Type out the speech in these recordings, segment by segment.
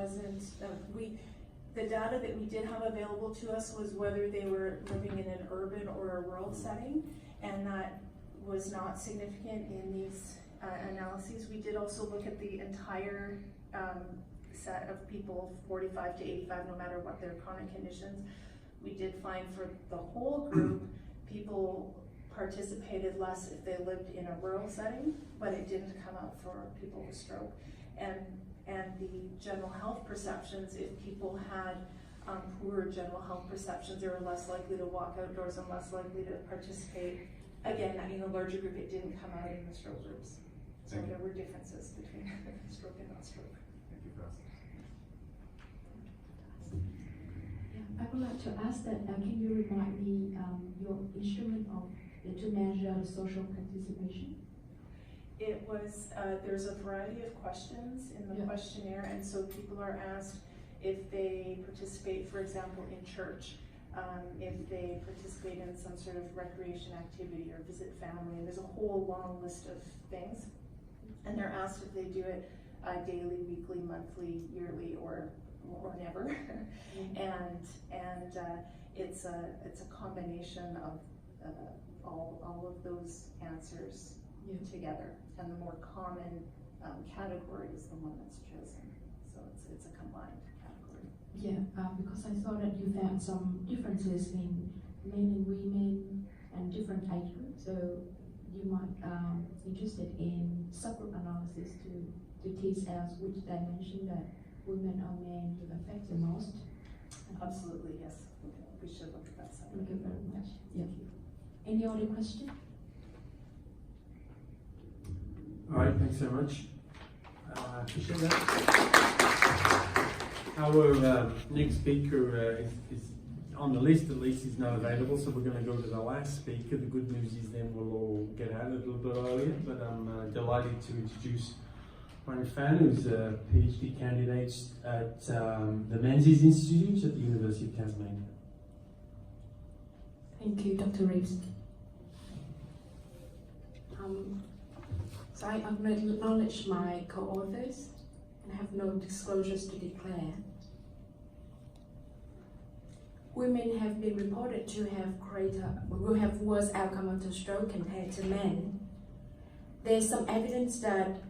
wasn't, the data that we did have available to us was whether they were living in an urban or a rural setting, and that was not significant in these analyses. We did also look at the entire set of people 45 to 85, no matter what their chronic conditions. We did find for the whole group, people participated less if they lived in a rural setting, but it didn't come out for people with stroke. And the general health perceptions, if people had poor general health perceptions, they were less likely to walk outdoors and less likely to participate. Again, in the larger group, it didn't come out in the stroke groups. So there were differences between stroke and non-stroke. Thank you, Prof. I would like to ask that, can you remind me your instrument to measure the social participation? It was, there's a variety of questions in the questionnaire, and so people are asked if they participate, for example, in church, if they participate in some sort of recreation activity or visit family, and there's a whole long list of things. And they're asked if they do it daily, weekly, monthly, yearly, or never. And it's a combination of all of those answers together, and the more common category is the one that's chosen. So it's a combined category. Yeah, because I saw that you found some differences in men and women and different age groups. So you might interested in subgroup analysis to tease out which dimension that women or men will affect the most. Absolutely, yes. We should look at that side. Thank you very much. Yeah. Any other question? All right, thanks so much. Appreciate that. Our next speaker is on the list, at least, is not available, so we're going to go to the last speaker. The good news is then we'll all get out a little bit earlier, but I'm delighted to introduce Hoang Phan, who's a PhD candidate at the Menzies Institute at the University of Tasmania. Thank you, Dr. Reeves. So I acknowledge my co-authors and have no disclosures to declare. Women have been reported to have worse outcome after stroke compared to men. There's some evidence that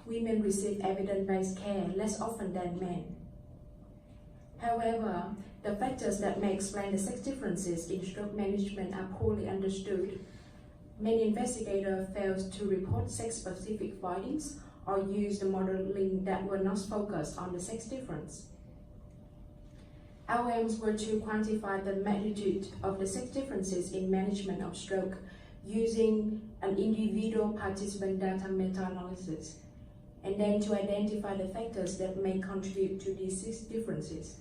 women receive evidence-based care less often than men. However, the factors that may explain the sex differences in stroke management are poorly understood. Many investigators failed to report sex-specific findings or use the modeling that were not focused on the sex difference. Our aims were to quantify the magnitude of the sex differences in management of stroke using an individual participant data meta-analysis, and then to identify the factors that may contribute to these sex differences.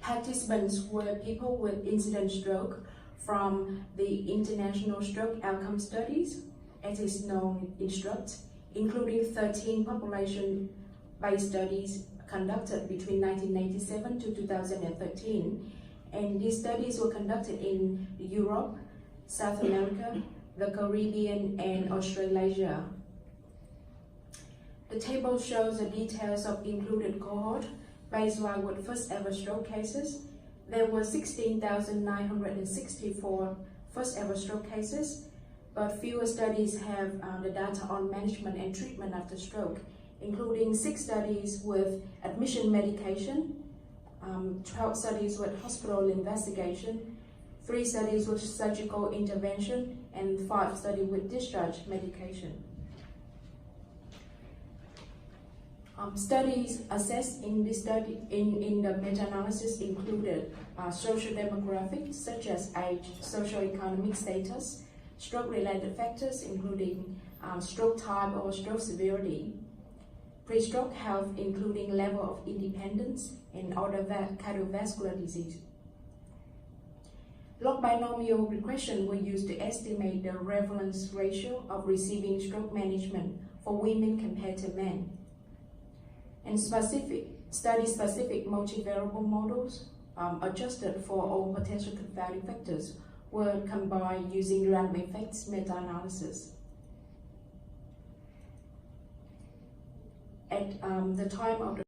Participants were people with incident stroke from the International Stroke Outcome Studies, as is known in STRUCT, including 13 population-based studies conducted between 1987 to 2013, and these studies were conducted in Europe, South America, the Caribbean, and Australasia. The table shows the details of included cohort, baseline with first ever stroke cases. There were 16,964 first ever stroke cases, but fewer studies have the data on management and treatment after stroke, including 6 studies with admission medication, 12 studies with hospital investigation, 3 studies with surgical intervention, and 5 studies with discharge medication. Studies assessed in this study in the meta-analysis included social demographics such as age, socioeconomic status, stroke-related factors including stroke type or stroke severity, pre-stroke health including level of independence, and other cardiovascular disease. Log binomial regression were used to estimate the prevalence ratio of receiving stroke management for women compared to men. And study-specific multivariable models adjusted for all potential confounding factors were combined using random effects meta-analysis. At the time of the